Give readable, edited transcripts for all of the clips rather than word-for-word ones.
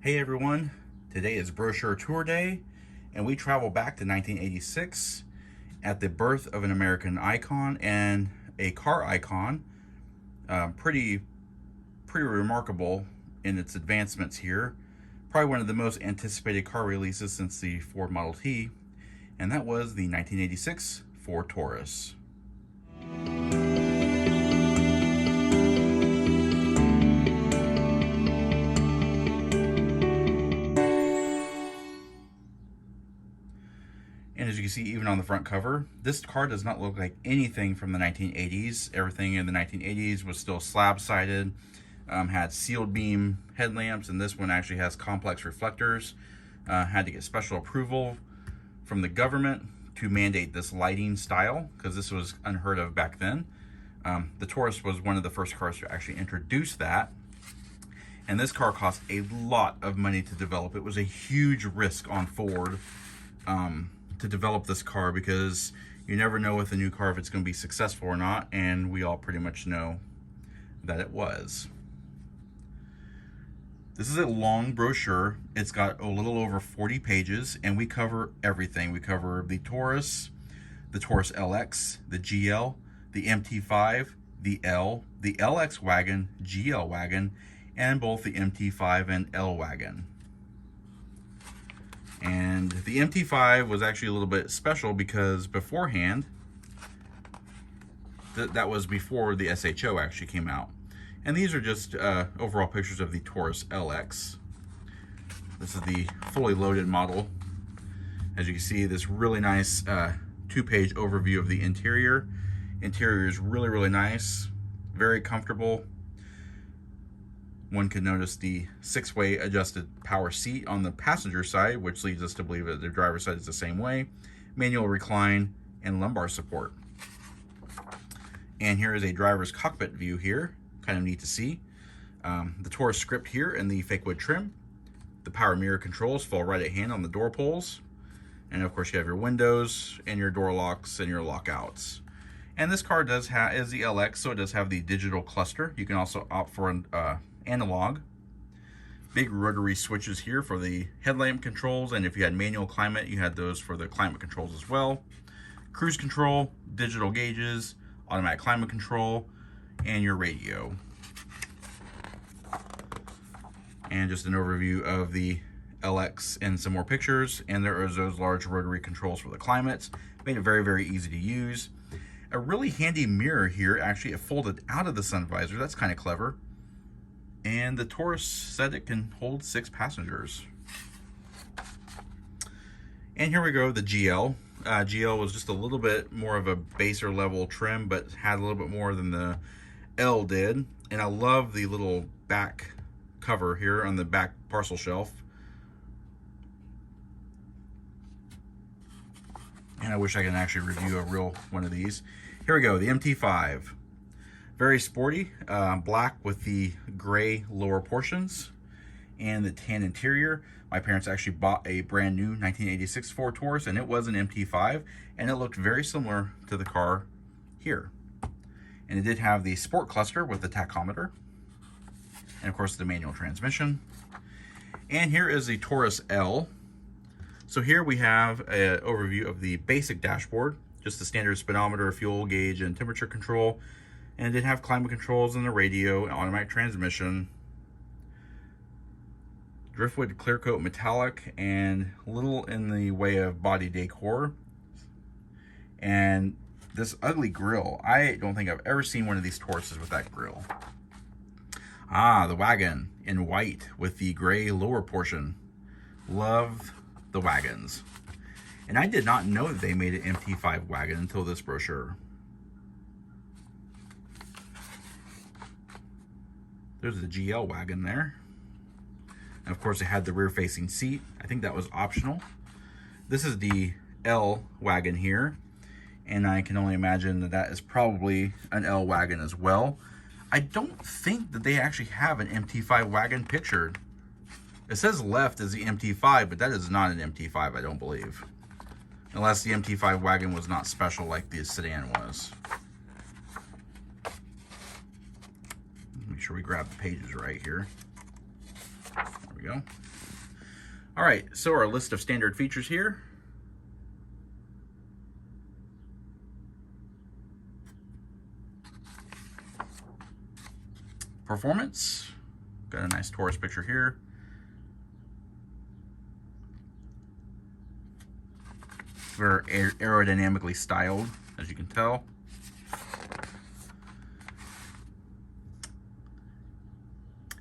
Hey everyone, today is Brochure Tour Day, and we travel back to 1986 at the birth of an American icon and a car icon. Pretty remarkable in its advancements here. Probably one of the most anticipated car releases since the Ford Model T, and that was the 1986 Ford Taurus. And as you can see, even on the front cover, this car does not look like anything from the 1980s. Everything in the 1980s was still slab-sided, had sealed beam headlamps, and this one actually has complex reflectors. Had to get special approval from the government to mandate this lighting style, because this was unheard of back then. The Taurus was one of the first cars to actually introduce that. And this car cost a lot of money to develop. It was a huge risk on Ford to develop this car, because you never know with a new car if it's going to be successful or not, and we all pretty much know that it was. This is a long brochure. It's got a little over 40 pages, and we cover everything. We cover the Taurus LX, the GL, the MT5, the L, the LX wagon, GL wagon, and both the MT5 and L wagon. And the MT5 was actually a little bit special because beforehand, that was before the SHO actually came out. And these are just overall pictures of the Taurus LX. This is the fully loaded model. As you can see, this really nice two-page overview of the interior. Interior is really nice, very comfortable. One can notice the 6-way adjusted power seat on the passenger side, which leads us to believe that the driver's side is the same way. Manual recline and lumbar support. And here is a driver's cockpit view here. Kind of neat to see. The Taurus script here in the fake wood trim. The power mirror controls fall right at hand on the door pulls. And of course you have your windows and your door locks and your lockouts. And this car is the LX, so it does have the digital cluster. You can also opt for an analog. Big rotary switches here for the headlamp controls, and if you had manual climate, you had those for the climate controls as well. Cruise control, digital gauges, automatic climate control, and your radio. And just an overview of the LX and some more pictures, and there is those large rotary controls for the climate. Made it very easy to use. A really handy mirror here, actually it folded out of the sun visor. That's kind of clever. And the Taurus said it can hold 6 passengers. And here we go, the GL. GL was just a little bit more of a baser level trim, but had a little bit more than the L did. And I love the little back cover here on the back parcel shelf. And I wish I could actually review a real one of these. Here we go, the MT5. Very sporty, black with the gray lower portions and the tan interior. My parents actually bought a brand new 1986 Ford Taurus, and it was an MT5, and it looked very similar to the car here. And it did have the sport cluster with the tachometer, and of course the manual transmission. And here is the Taurus L. So here we have an overview of the basic dashboard, just the standard speedometer, fuel gauge, and temperature control. And it did have climate controls and the radio and automatic transmission. Driftwood clear coat metallic, and little in the way of body decor. And this ugly grille. I don't think I've ever seen one of these Tauruses with that grille. Ah, the wagon in white with the gray lower portion. Love the wagons. And I did not know that they made an MT5 wagon until this brochure. There's the GL wagon there. And of course it had the rear facing seat. I think that was optional. This is the L wagon here. And I can only imagine that that is probably an L wagon as well. I don't think that they actually have an MT5 wagon pictured. It says left as the MT5, but that is not an MT5, I don't believe. Unless the MT5 wagon was not special like the sedan was. Make sure we grab the pages right here. There we go. All right, so our list of standard features here. Performance, got a nice Taurus picture here. Very aerodynamically styled, as you can tell.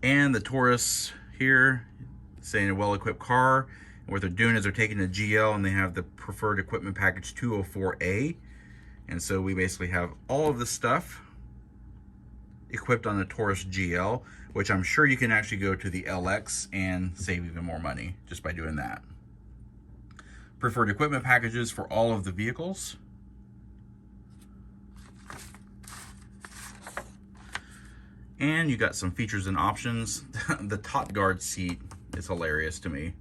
And the Taurus here, saying a well-equipped car. And what they're doing is they're taking the GL and they have the preferred equipment package 204A. And so we basically have all of the stuff equipped on the Taurus GL, which I'm sure you can actually go to the LX and save even more money just by doing that. Preferred equipment packages for all of the vehicles. And you got some features and options. The top guard seat is hilarious to me.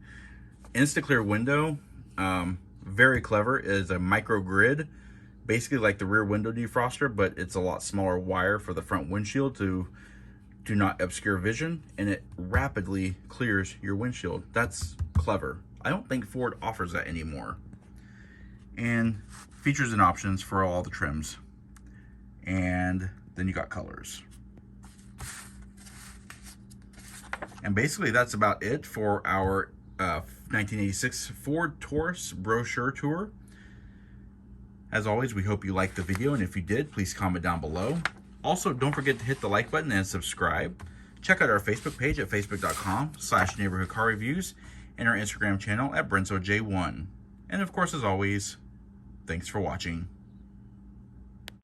Insta-clear window, very clever. It is a micro grid, basically like the rear window defroster, but it's a lot smaller wire for the front windshield to do not obscure vision, and it rapidly clears your windshield. That's clever. I don't think Ford offers that anymore. And features and options for all the trims. And then you got colors. And basically that's about it for our 1986 Ford Taurus Brochure tour. As always, we hope you liked the video, and if you did, please comment down below. Also, don't forget to hit the like button and subscribe. Check out our Facebook page at facebook.com/neighborhoodcarreviews and our Instagram channel at BrensoJ1. And of course, as always, thanks for watching.